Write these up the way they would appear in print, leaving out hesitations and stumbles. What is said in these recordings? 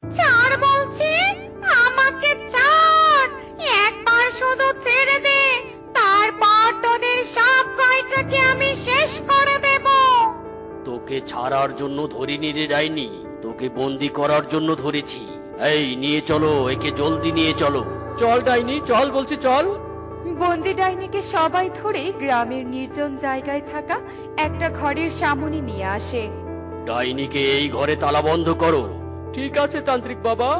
ছাড় বলছি, আমাকে ছাড়। একবার শুধু ছেড়ে দে, তারপর তোদের সব কয়টাকে আমি শেষ করে দেব। তোকে ছাড়ার জন্য ধরিনি রে ডাইনি, তোকে বন্দি করার জন্য ধরেছি। এই নিয়ে চলো একে, জলদি নিয়ে চলো। চল ডাইনি, চল বলছি, চল। বন্দি ডাইনিকে সবাই ধরে গ্রামের নির্জন জায়গায় থাকা একটা ঘরের সামনে নিয়ে আসে। ডাইনিকে এই ঘরে তালাবন্ধ করো। ঠিক আছে তান্ত্রিক বাবা।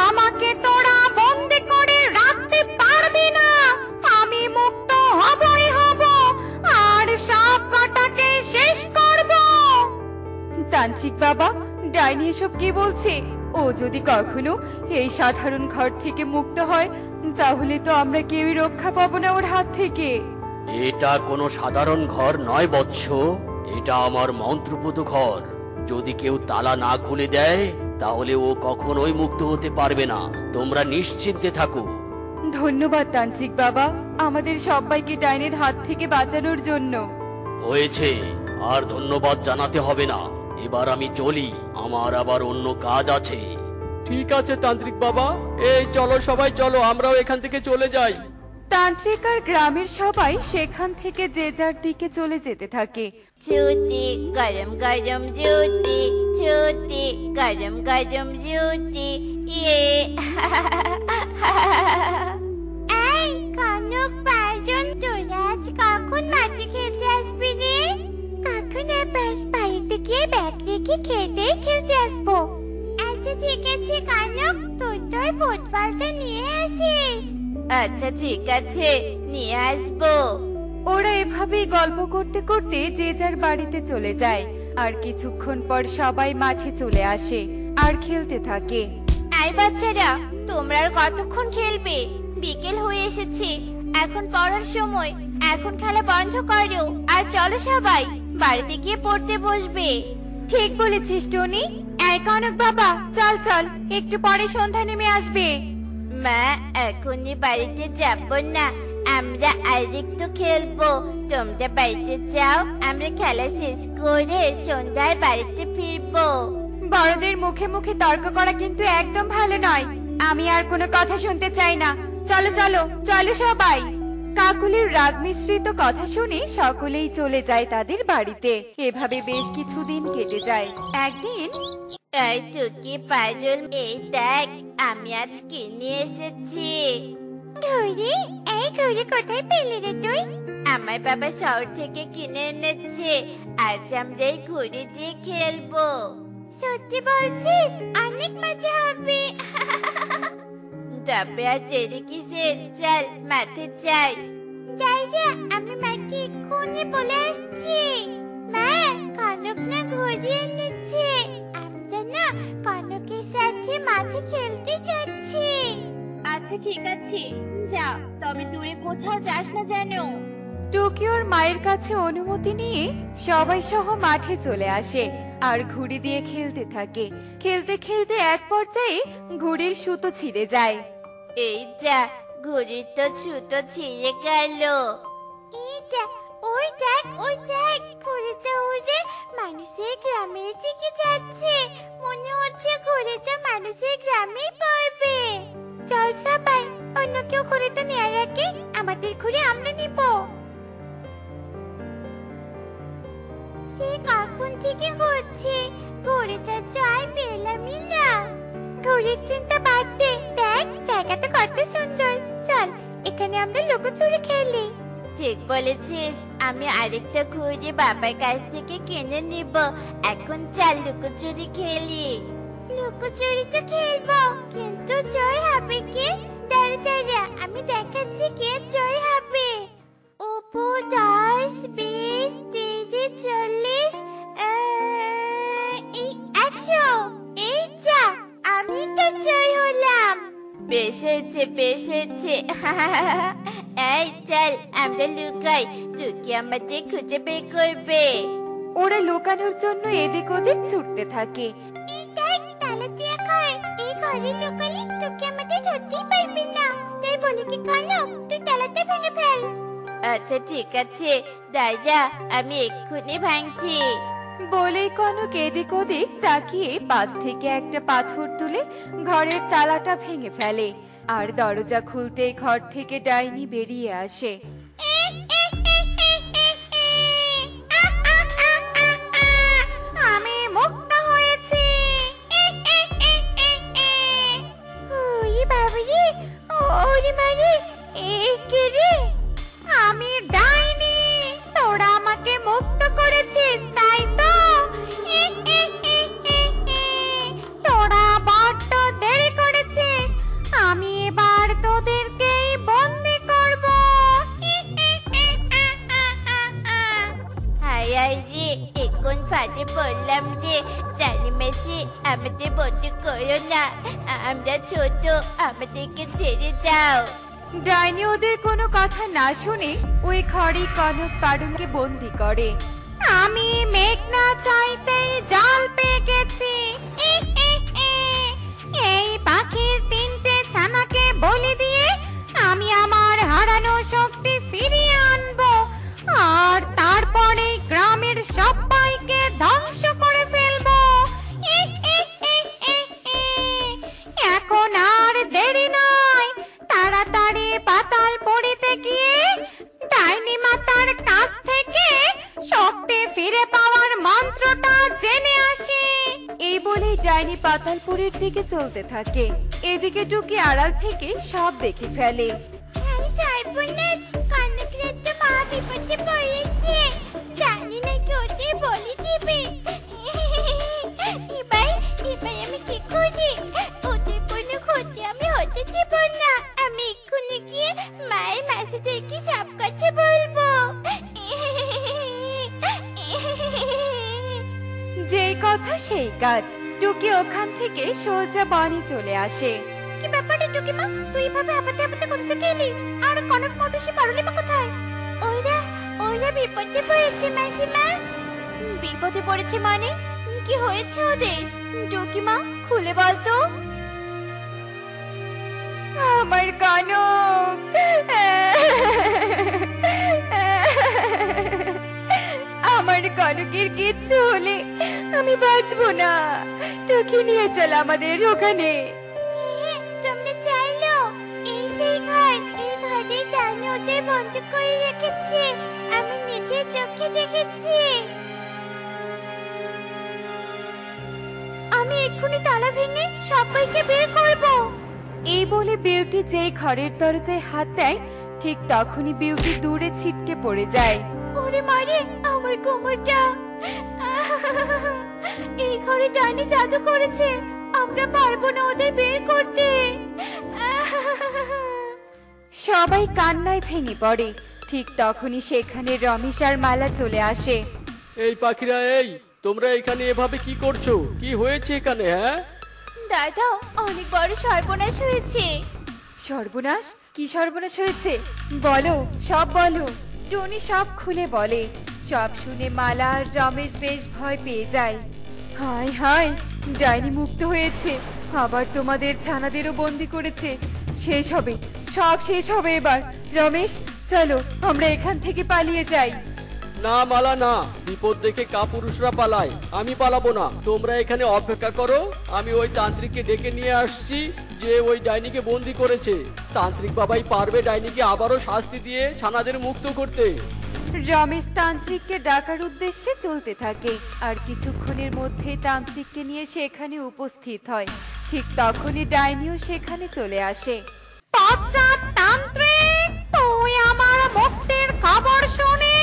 আমাকে তোরা বন্দি করে রাখতে পারবি না। আমি মুক্ত হবই হব, আর সব কটাকে শেষ করব। তান্ত্রিক বাবা, ডাইনি এসব কি বলছে? ও যদি কখনো এই সাধারণ ঘর থেকে মুক্ত হয়, তাহলে তো আমরা কেউই রক্ষা পাবো না ওর হাত থেকে। এটা কোনো সাধারণ ঘর নয় বৎস, এটা আমার মন্ত্রপুত ঘর। যদি কেউ তালা না খুলে দেয় তাহলে ও কখনোই মুক্ত হতে পারবে না। তোমরা নিশ্চিন্তে থাকো। ধন্যবাদ তান্ত্রিক বাবা, আমাদের সবাইকে ডাইনের হাত থেকে বাঁচানোর জন্য। হয়েছে, আর ধন্যবাদ জানাতে হবে না। এবার আমি চলি, আমার আবার অন্য কাজ আছে। ঠিক আছে তান্ত্রিক বাবা, এই চলো সবাই, চলো আমরাও এখান থেকে চলে যাই। তান্ত্রিক আর গ্রামের সবাই সেখান থেকে যে যার দিকে চলে যেতে থাকে। ছুটি গরম গরম রুটি, ছুটি গরম গরম রুটি, ইয়ে। এই কনক বাজন, তোরা আজ কখন মাঠে খেলতে আসবি রে? কখন আবার বাড়িতে গিয়ে ব্যাগ রেখে খেলতে আসবো। আচ্ছা ঠিক আছে কনক, তুই তোর ফুটবলটা নিয়ে আসিস। আচ্ছা ঠিক আছে, নিয়ে আসবো। ওরা এভাবেই গল্প করতে করতে যে যার বাড়িতে চলে যায়। আর কিছুক্ষণ পর সবাই মাঠে চলে আসে আর খেলতে থাকে। এই বাচ্চারা, তোমরা আর কতক্ষণ খেলবে? বিকেল হয়ে এসেছে, এখন পড়ার সময়। এখন খেলা বন্ধ করো আর চলো সবাই বাড়িতে গিয়ে পড়তে বসবে। ঠিক বলেছিস টনি। এই কনক বাবা, চল চল, একটু পরে সন্ধ্যা নেমে আসবে। মা, এখনই বাড়িতে যাব না, আমরা আরেকটু খেলবো। তোমরা বাড়িতে যাও, আমরা খেলা শেষ করে সন্ধ্যায় বাড়িতে ফিরবো। বড়দের মুখে মুখে তর্ক করা কিন্তু একদম ভালো নয়। আমি আর কোনো কথা শুনতে চাই না। চলো চলো চলো সবাই। কাকুলির রাগ মিশ্রিত কথা শুনে সকলেই চলে যায় তাদের বাড়িতে। এভাবে বেশ কিছুদিন কেটে যায়। একদিন, এই টুকি পারুল, এই দেখ আমি আজ কিনে এসেছি। ঘড়ি? এই ঘড়ি কোথায় পেলি রে তুই? আমার বাবা শহর থেকে কিনে এনেছে। আজ আমরা এই ঘড়ি দিয়ে খেলবো। সত্যি বলছিস? অনেক মজা হবে। তবে আর দেরি কিসের, চল মাঠে যাই। যাই যা, আমি মাকে এক্ষুনি বলে আসছি। মা, কনক না ঘড়ি এনেছে। আমরা না কনকের সাথে মাঠে খেলতে যাচ্ছি। আচ্ছা ঠিক আছে, যা, তবে দূরে কোথাও যাস না জানো। টোকিওর মায়ের কাছে অনুমতি নিয়ে সবাই সহ মাঠে চলে আসে আর ঘুড়ি দিয়ে খেলতে থাকে। খেলতে খেলতে এক পর্যায়ে ঘুড়ির সুতো ছিঁড়ে যায়। এই যা, ঘড়ির তো সুতো ছিঁড়ে গেল। এই দেখ, ওই দেখ, ওই দেখ, ঘড়িটা উড়ে মানুষের গ্রামের দিকে যাচ্ছে। মনে হচ্ছে ঘড়িটা মানুষের গ্রামেই পড়বে। চল সবাই, অন্য কেউ ঘড়িটা নেয়ার আগে আমাদের ঘুরে আমরা নিব। সে কখন থেকে হচ্ছে, ঘড়িটা চাই পেলামই না। ঘড়ির চিন্তা বাদ দে, দেখ জায়গাটা কত সুন্দর। চল এখানে আমরা লুকোচুরি খেলি। ঠিক বলেছিস, আমি আরেকটা ঘড়ি বাবার কাছ থেকে কিনে নিব। এখন চল লুকোচুরি খেলি। লুকোচুরি তো খেলবো, কিন্তু জয় হবে কে? দাঁড়া দাঁড়া, আমি দেখাচ্ছি কে জয় হবে। ওপো 10, 20, 30, 40, এই 100। এই যা, আমি তো জয় হলাম। বেশ হয়েছে, বেশ হয়েছে। এই চল আমরা লুকাই, তুই কি আমাদের খুঁজে বের করবে। ওরা লুকানোর জন্য এদিক ওদিক ছুটতে থাকে। এই দেখ, তালা দিয়ে ঘর। এই ঘরে লুকালে তোকে আমাদের ধরতেই পারবি না। তাই বলে কি কনক, তুই তালাটা ভেঙে ফেল। আচ্ছা ঠিক আছে, দাঁড়া, আমি এক্ষুনি ভাঙছি। বলেই কনক এদিক ওদিক তাকিয়ে পাশ থেকে একটা পাথর তুলে ঘরের তালাটা ভেঙে ফেলে। আর দরজা খুলতেই ঘর থেকে ডাইনি বেরিয়ে আসে। আমি মুক্ত হয়েছি। ওরে বাবা রে, ওরে মারে, কে রে? আমি ডাইনি, তোরা আমাকে মুক্ত করেছিস তাই তো? তোরা বড্ড দেরি করেছিস, আমি এবার তোদেরকেই বন্দি করব। হায় হায় রে, এখন ফাঁদে পড়লাম রে। রানী মাসি, আমাদের বন্দি করো না, আমরা ছোট, আমাদেরকে ছেড়ে দাও। ডাইনি ওদের কোনো কথা না শুনে ওই ঘরে কনক পারুলকে বন্দি করে। আমি মেঘ না চাইতেই জাল পেয়ে গেছি। এই পাখির 3টে ছানাকে বলি দিয়ে আমি আমার হারানো শক্তি ফিরিয়ে আনবো, আর তারপরে গ্রামের সবাইকে ধ্বংস করে ফেলবো। এখন আর দেরি নয়, তাড়াতাড়ি পাতালপুরীতে গিয়ে ডাইনি মাতার কাছ থেকে শক্তি ফিরে পাওয়ার মন্ত্রটা জেনে আসি। এই বলেই ডাইনি পাতালপুরের দিকে চলতে থাকে। এদিকে টুকি আড়াল থেকে সব দেখে ফেলে। হায় সর্বনাশ, কনকরা তো মহা বিপদে পড়েছে। রানী নাকি ওদের বলি দিবে। এবার আমি কি করি? ওদের কোনো ক্ষতি আমি হতে দেব না। আমি এক্ষুনি গিয়ে মায়ের মাসিদেরকে সব কথা বলবো। যেই কথা সেই কাজ, টুকি ওখান থেকে সোজা বনে চলে আসে। কি ব্যাপারে টুকিমা, তুই এভাবে আপাতে আপাতে কোথা থেকে এলি? আর কনক মটুসি পারুলিমা কোথায়? ওরা বিপদে পড়েছে মাসিমা। বিপদে পড়েছে মানে? কি হয়েছে ওদের? টুকিমা খুলে বলতো। আমার কনক, আমার কনকের কিচ্ছু হলে আমি বাঁচবো না। টুকি নিয়ে চল আমাদের ওখানে। তোমরা চাইলো এই সেই ঘর, এই ঘরে ডাইনি ওদের বন্ধ করে রেখেছে। আমি নিজের চোখে দেখেছি। আমি এক্ষুনি তালা ভেঙে সবাইকে বের করবো। এই বলে বিউটি যেই ঘরের দরজায় হাত দেয়, ঠিক তখনই বিউটি দূরে ছিটকে পড়ে যায়। ওরে মারে, আমার কোমরটা! এই ঘরে ডাইনি জাদু করেছে, আমরা পারবো না ওদের বের করতে। সবাই কান্নায় ভেঙে পড়ে। ঠিক তখনই সেখানে রমেশ আর মালা চলে আসে। এই পাখিরা, এই তোমরা এখানে এভাবে কি করছো? কি হয়েছে এখানে? হ্যাঁ দাদা, অনেক বড় সর্বনাশ হয়েছে। সর্বনাশ? কি সর্বনাশ হয়েছে? বলো, সব বলো। টনি সব খুলে বলে। সব শুনে মালা আর রমেশ বেশ ভয় পেয়ে যায়। হায় হায়, ডাইনি মুক্ত হয়েছে, আবার তোমাদের ছানাদেরও বন্দি করেছে। শেষ হবে, সব শেষ হবে এবার। রমেশ, চলো আমরা এখান থেকে পালিয়ে যাই। না মালা, না, বিপদ দেখে কাপুরুষরা পালায়, আমি পালাবো না। তোমরা এখানে অপেক্ষা করো, আমি ওই তান্ত্রিককে ডেকে নিয়ে আসছি যে ওই ডাইনিকে বন্দি করেছে। তান্ত্রিক বাবাই পারবে ডাইনিকে আবারও শাস্তি দিয়ে ছানাদের মুক্ত করতে। রমেশ তান্ত্রিককে ডাকার উদ্দেশ্যে চলতে থাকে, আর কিছুক্ষণের মধ্যেই তান্ত্রিককে নিয়ে সেখানে উপস্থিত হয়। ঠিক তখনই ডাইনিও সেখানে চলে আসে। পশ্চাৎ তান্ত্রিক, তুই আমার মুক্তির খবর শুনে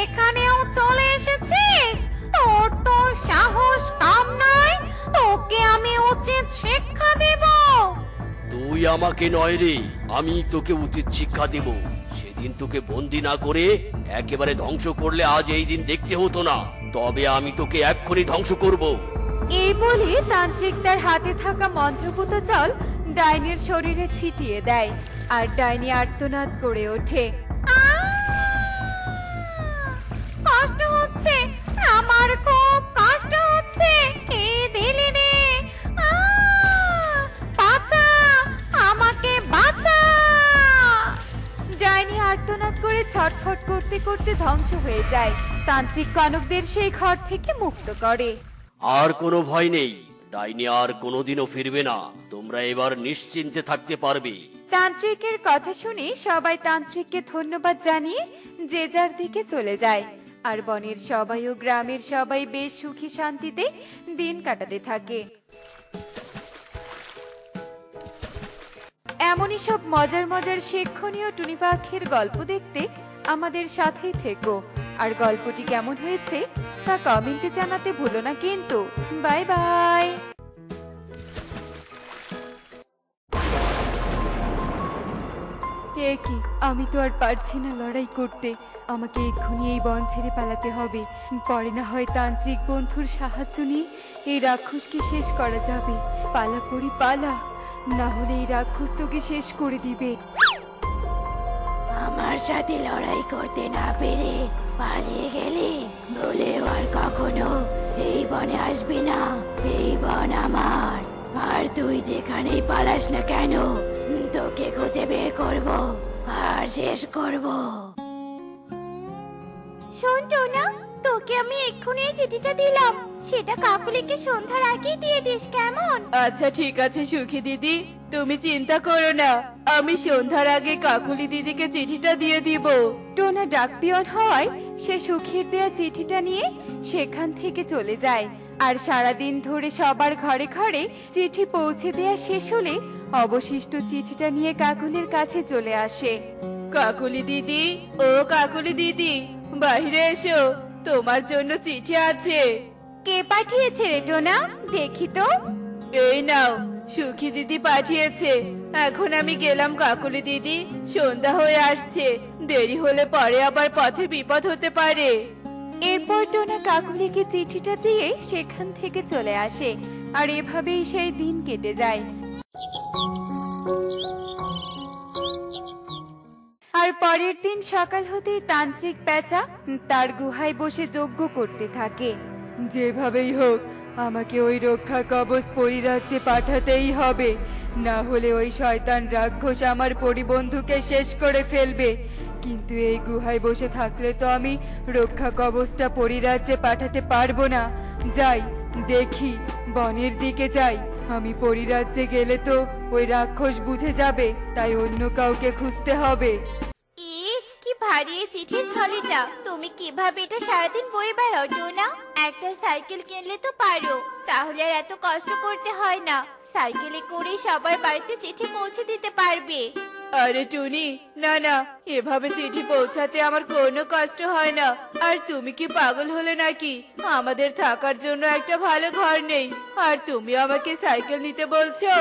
এখানেও চলে এসেছিস? তোর তো সাহস কম নয়, তোকে আমি উচিত শিক্ষা দেব। তুই আমাকে নয় রে, আমি তোকে উচিত শিক্ষা দেব। সেদিন তোকে বন্দি না করে একেবারে ধ্বংস করলে আজ এই দিন দেখতে হতো না। তবে আমি তোকে এক্ষুনি ধ্বংস করব। এই বলে তান্ত্রিক তার হাতে থাকা মন্ত্রপুত জল ডাইনির শরীরে ছিটিয়ে দেয়, আর ডাইনি আর্তনাদ করে ওঠে। কষ্ট হচ্ছে, আমার খুব কষ্ট হচ্ছে। কে দিলি রে? বাঁচা, আমাকে বাঁচা! ডাইনি আর্তনাদ করে ছটফট করতে করতে ধ্বংস হয়ে যায়। তান্ত্রিক কনকদের সেই ঘর থেকে মুক্ত করে। আর কোনো ভয় নেই, ডাইনি আর কোনোদিনও ফিরবে না। তোমরা এবার নিশ্চিন্তে থাকতে পারবে। তান্ত্রিকের কথা শুনে সবাই তান্ত্রিককে ধন্যবাদ জানিয়ে যে যার দিকে চলে যায়। আর বনের সবাই ও গ্রামের সবাই বেশ সুখী শান্তিতে দিন কাটাতে থাকে। এমনই সব মজার মজার শিক্ষণীয় টুনি পাখির গল্প দেখতে আমাদের সাথেই থেকো। আর গল্পটি কেমন হয়েছে তা কমেন্টে জানাতে ভুলো না কিন্তু। Bye bye. কি আমি তো আর পারছি না লড়াই করতে। আমাকে এক্ষুনি এই বন ছেড়ে পালাতে হবে। পরে না হয় তান্ত্রিক বন্ধুর সাহায্য নিয়ে এই রাক্ষসকে শেষ করা যাবে। পালা পড়ি পালা, না হলে এই রাক্ষস তোকে শেষ করে দিবে। আমার সাথে লড়াই করতে না পেরে পালিয়ে গেলে বলেও আর কখনো এই বনে আসবি না। এই বন আমার, আর তুই যেখানেই পালাস না কেন তোকে খুঁজে বের করব আর শেষ করব। শোন টোনা, তোকে আমি এক্ষুনি এই চিঠিটা দিলাম, সেটা কাকুলিকে সন্ধ্যার আগেই দিয়ে দিস কেমন? আচ্ছা ঠিক আছে সুখী দিদি, তুমি চিন্তা করো না, আমি সন্ধ্যার আগে কাকুলি দিদিকে চিঠিটা দিয়ে দিব। টোনা ডাক পিয়ন হওয়ায় সে সুখীর দেয়া চিঠিটা নিয়ে সেখান থেকে চলে যায়। আর সারাদিন ধরে সবার ঘরে ঘরে চিঠি পৌঁছে দেয়া শেষ হলে অবশিষ্ট চিঠিটা নিয়ে কাকুলির কাছে চলে আসে। কাকুলি দিদি, ও কাকুলি দিদি, বাইরে এসো, তোমার জন্য চিঠি আছে। কে পাঠিয়েছে রে টোনা, দেখি তো। এই নাও, সুখী দিদি পাঠিয়েছে। এখন আমি গেলাম কাকুলি দিদি, সন্ধ্যা হয়ে আসছে, দেরি হলে পরে আবার পথে বিপদ হতে পারে। এরপর টোনা কাকুলিকে চিঠিটা দিয়ে সেখান থেকে চলে আসে। আর এভাবেই সেই দিন কেটে যায়। আর পরের দিন সকাল হতেই তান্ত্রিক পেঁচা তার গুহায় বসে যজ্ঞ করতে থাকে। যেভাবেই হোক আমাকে ওই রক্ষা কবচ পরিরাজ্যে পাঠাতেই হবে, না হলে ওই শয়তান রাক্ষস আমার পরিবন্ধুকে শেষ করে ফেলবে। কিন্তু এই গুহায় বসে থাকলে তো আমি রক্ষা কবচটা পরিরাজ্যে পাঠাতে পারবো না। যাই, দেখি, বনের দিকে যাই। আমি পরিরাজ্যে গেলে তো ওই রাক্ষস বুঝে যাবে, তাই অন্য কাউকে খুঁজতে হবে। ইস, কি ভারী এই চিঠির থলিটা। তুমি কিভাবে এটা সারাদিন বয়ে বেড়াও টোনা? একটা সাইকেল কিনলে তো পারো, তাহলে আর এত কষ্ট করতে হয় না। সাইকেলে করে সবার বাড়িতে চিঠি পৌঁছে দিতে পারবে। আরে টুনি, না না, এভাবে চিঠি পৌঁছাতে আমার কোনো কষ্ট হয় না। আর তুমি কি পাগল হলে নাকি? আমাদের থাকার জন্য একটা ভালো ঘর নেই, আর তুমি আমাকে সাইকেল নিতে বলছো?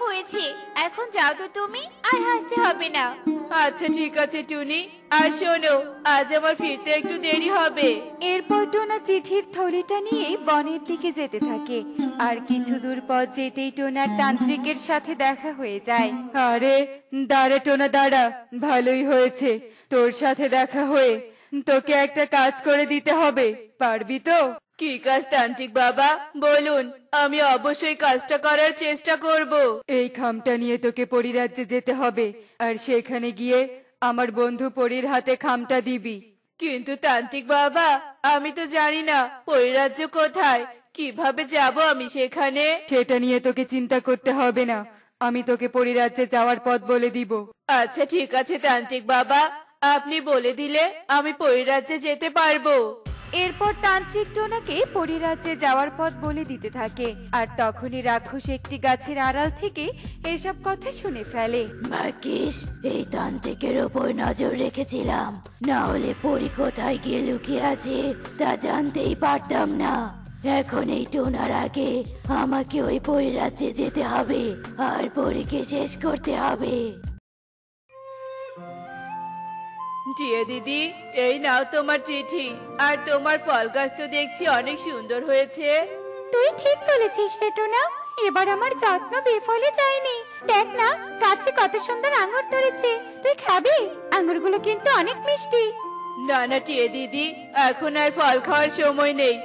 হয়েছে, এখন যাও তো তুমি, আর হাসতে হবে না। আচ্ছা ঠিক আছে টুনি, আর শোনো, আজ আমার ফিরতে একটু দেরি হবে। এরপর টোনা চিঠির থলিটা নিয়ে বনের দিকে যেতে থাকে। আর কিছু দূর পথ যেতেই টোনার তান্ত্রিকের সাথে দেখা হয়ে যায়। আরে দাঁড়া টোনা দাঁড়া, ভালোই হয়েছে তোর সাথে দেখা হয়ে। তোকে একটা কাজ করে দিতে হবে, পারবি তো? কি কাজ তান্ত্রিক বাবা, বলুন, আমি অবশ্যই কাজটা করার চেষ্টা করব। এই খামটা নিয়ে তোকে পরিরাজ্যে যেতে হবে, আর সেখানে গিয়ে আমার বন্ধু পরীর হাতে খামটা দিবি। কিন্তু তান্ত্রিক বাবা, আমি তো জানি না পরিরাজ্য কোথায়, কিভাবে যাব আমি সেখানে? সেটা নিয়ে তোকে চিন্তা করতে হবে না, আমি তোকে পরিরাজ্যে যাওয়ার পথ বলে দিব। আচ্ছা ঠিক আছে তান্ত্রিক বাবা, আপনি বলে দিলে আমি পরিরাজ্যে যেতে পারবো। এরপর তান্ত্রিক টোনাকে পরিরাজ্যে যাওয়ার পথ বলে দিতে থাকে। আর তখনই রাক্ষস একটি গাছের আড়াল থেকে এসব কথা শুনে ফেলে। ভাগ্যিস এই তান্ত্রিকের ওপর নজর রেখেছিলাম, না হলে পরি কোথায় গিয়ে লুকিয়ে আছে তা জানতেই পারতাম না। এখন এই টোনার আগে আমাকে ওই পরিরাজ্যে যেতে হবে, আর পরীকে শেষ করতে হবে। টিয়া দিদি, এই নাও তোমার চিঠি। আর তোমার ফল গাছ তো দেখছি অনেক সুন্দর হয়েছে। তুই ঠিক বলেছিস রে টোনা, এবার আমার যত্ন বিফলে যায়নি। দেখ না, গাছে কত সুন্দর আঙুর ধরেছে, তুই খাবি? আঙুরগুলো কিন্তু অনেক মিষ্টি। না না টিয়া দিদি, এখন আর ফল খাওয়ার সময় নেই,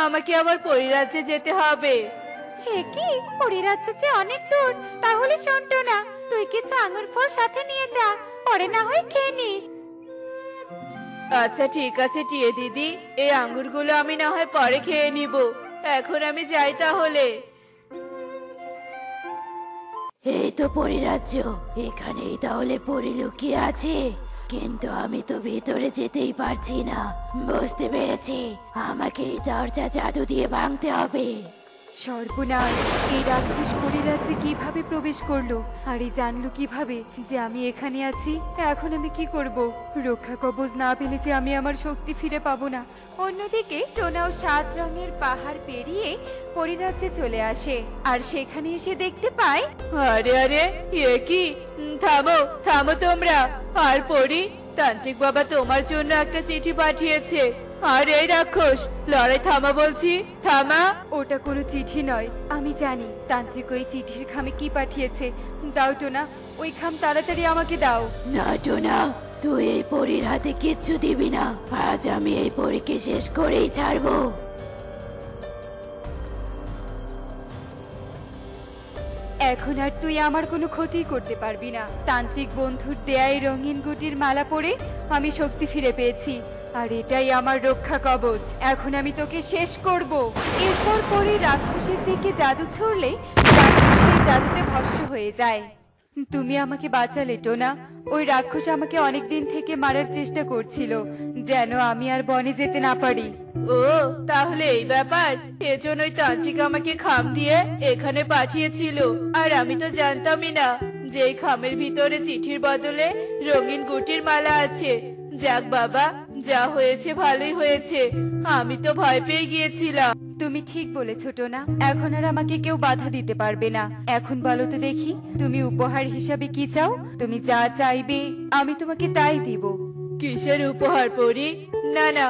আমাকে আবার পরিরাজ্যে যেতে হবে। সে কি, পরিরাজ্য যে অনেক দূর। তাহলে শোন টোনা, তুই কিছু আঙুর ফল সাথে নিয়ে যা, পরে না হয় খেয়ে নিস। আচ্ছা ঠিক আছে টিয়ে দিদি, এই আঙ্গুরগুলো আমি না হয় পরে খেয়ে নিব। এখন আমি যাই তাহলে। এই তো পরিরাজ্য, এখানেই তাহলে পরি লুকিয়ে আছে। কিন্তু আমি তো ভিতরে যেতেই পারছি না। বুঝতে পেরেছি, আমাকে এই দরজা জাদু দিয়ে ভাঙতে হবে। সর্বনাশ, এই রাক্ষস পরিরাজ্যে কিভাবে প্রবেশ করলো? আর এই জানলো কিভাবে যে আমি এখানে আছি? এখন আমি কি করব? রক্ষা কবচ না পেলে যে আমি আমার শক্তি ফিরে পাবো না। অন্যদিকে টোনাও 7 রঙের পাহাড় পেরিয়ে পরিরাজ্যে চলে আসে, আর সেখানে এসে দেখতে পায় আরে আরে, এ কি? থামো থামো তোমরা। আর পরি, তান্ত্রিক বাবা তোমার জন্য একটা চিঠি পাঠিয়েছে। আর এই রাক্ষস, লড়াই থামা বলছি, থামা। ওটা কোনো চিঠি নয়। আমি জানি তান্ত্রিক ওই চিঠির খামে কি পাঠিয়েছে। দাও টোনা, ওই খাম তাড়াতাড়ি আমাকে দাও। না টোনা, তুই এই পরীর হাতে কিচ্ছু দিবি না। আজ আমি এই পরীকে শেষ করেই ছাড়বো। এখন আর তুই আমার কোনো ক্ষতি করতে পারবি না। তান্ত্রিক বন্ধুর দেয়ায় রঙিন গুটির মালা পরে আমি শক্তি ফিরে পেয়েছি, আর এটাই আমার রক্ষা কবচ। এখন আমি তোকে শেষ করব। এরপর পরে রাক্ষসের দিকে জাদু ছড়লে রাক্ষস সেই জাদুতে ভস্ম হয়ে যায়। তুমি আমাকে বাঁচালে টোনা। ওই রাক্ষস আমাকে অনেক দিন থেকে মারার চেষ্টা করছিল, যেন আমি আর বনে যেতে না পারি। ও তাহলে এই ব্যাপার, এজন্যই তান্ত্রিক আমাকে খাম দিয়ে এখানে পাঠিয়েছিল। আর আমি তো জানতামই না যে এই খামের ভিতরে চিঠির বদলে রঙিন গুটির মালা আছে। যাক বাবা, যা হয়েছে ভালোই হয়েছে, আমি তো ভয় পেয়ে গিয়েছিলাম। তুমি ঠিক বলেছো টোনা, এখন আর আমাকে কেউ বাধা দিতে পারবে না। এখন বলো তো দেখি, তুমি উপহার হিসাবে কি চাও? তুমি যা চাইবে আমি তোমাকে তাই দিব। কিসের উপহার পরি? না না,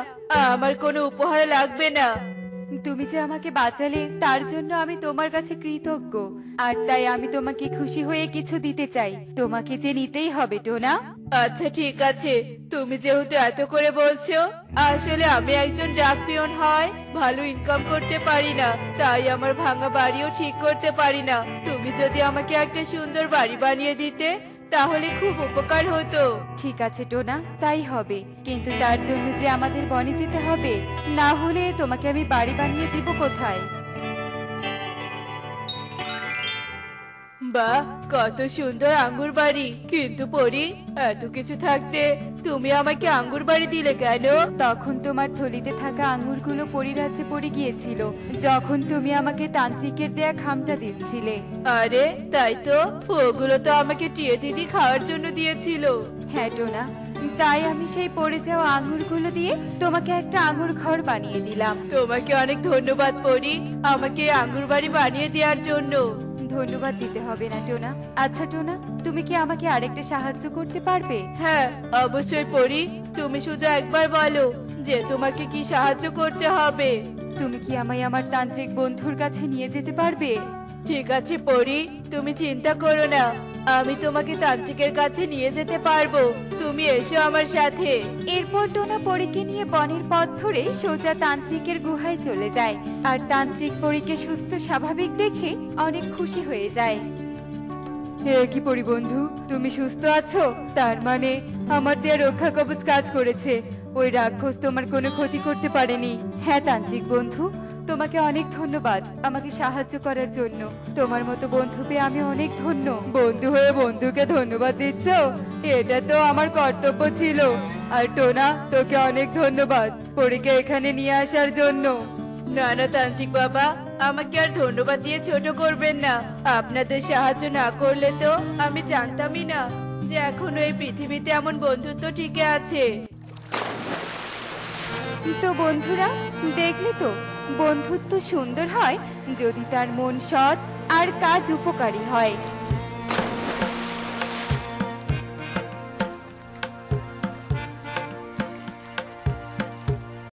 আমার কোনো উপহার লাগবে না। তুমি যে আমাকে বাঁচালে তার জন্য আমি তোমার কাছে কৃতজ্ঞ, আর তাই আমি তোমাকে খুশি হয়ে কিছু দিতে চাই। তোমাকে যে নিতেই হবে টোনা। আচ্ছা ঠিক আছে, তুমি যেহেতু এত করে বলছো। আসলে আমি একজন ডাক পিয়ন হয়, ভালো ইনকাম করতে পারি না, তাই আমার ভাঙা বাড়িও ঠিক করতে পারি না। তুমি যদি আমাকে একটা সুন্দর বাড়ি বানিয়ে দিতে তাহলে খুব উপকার হতো। ঠিক আছে টোনা, তাই হবে, কিন্তু তার জন্য যে আমাদের বনে যেতে হবে, না হলে তোমাকে আমি বাড়ি বানিয়ে দিব কোথায়? বাহ, কত সুন্দর আঙ্গুর বাড়ি। কিন্তু পরি, এত কিছু থাকতে তুমি আমাকে আঙ্গুর বাড়ি দিলে কেন? তখন তোমার থলিতে থাকা আঙ্গুরগুলো পরিরাজ্যে পড়ে গিয়েছিল, যখন তুমি আমাকে তান্ত্রিকের দেয়া খামটা দিচ্ছিলে। আরে তাই তো, ওগুলো তো আমাকে টিয়ে দিদি খাওয়ার জন্য দিয়েছিল। হ্যাঁ টোনা, তাই আমি সেই পড়ে যাওয়া আঙ্গুরগুলো দিয়ে তোমাকে একটা আঙ্গুর ঘর বানিয়ে দিলাম। তোমাকে অনেক ধন্যবাদ পরি, আমাকে এই আঙ্গুর বাড়ি বানিয়ে দেওয়ার জন্য। ধন্যবাদ দিতে হবে না টোনা। আচ্ছা টোনা, তুমি কি আমাকে আরেকটা সাহায্য করতে পারবে? হ্যাঁ অবশ্যই পরি, তুমি শুধু একবার বলো যে তোমাকে কি সাহায্য করতে হবে। তুমি কি আমায় আমার তান্ত্রিক বন্ধুর কাছে নিয়ে যেতে পারবে? ঠিক আছে পরি, তুমি চিন্তা করো না, আমি তোমাকে তান্ত্রিকের কাছে নিয়ে যেতে পারবো। তুমি এসো আমার সাথে। এরপর টোনা পরীকে নিয়ে বনের পথ ধরে সোজা তান্ত্রিকের গুহায় চলে যায়, আর তান্ত্রিক পরীকে সুস্থ স্বাভাবিক দেখে অনেক খুশি হয়ে যায়। কি পরি বন্ধু, তুমি সুস্থ আছো? তার মানে আমার দেয়া রক্ষা কবচ কাজ করেছে, ওই রাক্ষস তোমার কোনো ক্ষতি করতে পারেনি। হ্যাঁ তান্ত্রিক বন্ধু, তোমাকে অনেক ধন্যবাদ আমাকে সাহায্য করার জন্য। তোমার মতো বন্ধু পেয়ে আমি অনেক ধন্য। বন্ধু হয়ে বন্ধুকে ধন্যবাদ দিচ্ছ, এটা তো আমার কর্তব্য ছিল। আর টোনা, তোকে অনেক ধন্যবাদ পরীকে এখানে নিয়ে আসার জন্য। না না তান্ত্রিক বাবা, আমাকে আর ধন্যবাদ দিয়ে ছোট করবেন না। আপনাদের সাহায্য না করলে তো আমি জানতামই না যে এখনো এই পৃথিবীতে এমন বন্ধুত্ব টিকে আছে। তো বন্ধুরা, দেখলে তো বন্ধুত্ব সুন্দর হয় যদি তার মন সৎ আর কাজ উপকারী হয়।